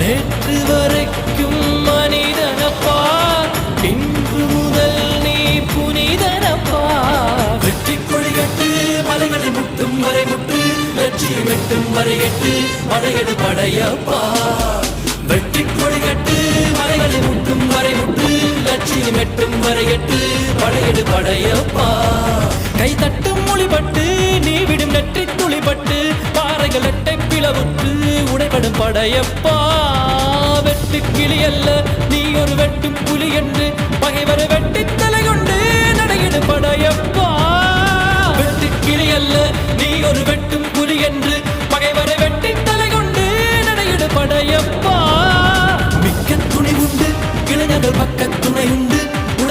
நேற்று வரைக்கும் மனிதனப்பா, இன்று முதல் நீ புனிதனப்பா. வெற்றி கொடிகட்டு மலைகளை முட்டும் வரை முட்டு, லட்சியம் எட்டும் வரை எட்டு, படையெடு படையப்பா. வெற்றி கொடிகட்டு மலைகளை முட்டும் வரை முட்டு, லட்சியம் எட்டும் வரை எட்டு, படையெடு படையப்பா. கை தட்டும் மொழிபட்டு நீ விடும் நெற்றி துளிபட்டு, பாறைகள் எட்டை பிளவுற்று உடைபடும் படையப்பா. வெட்டு கிளி அல்ல நீ ஒரு வெட்டும் புலி என்று, பகைவரை வெட்டி தலை கொண்டு நடையிடு படையப்பா. வெட்டு கிளி அல்ல நீ ஒரு வெட்டும்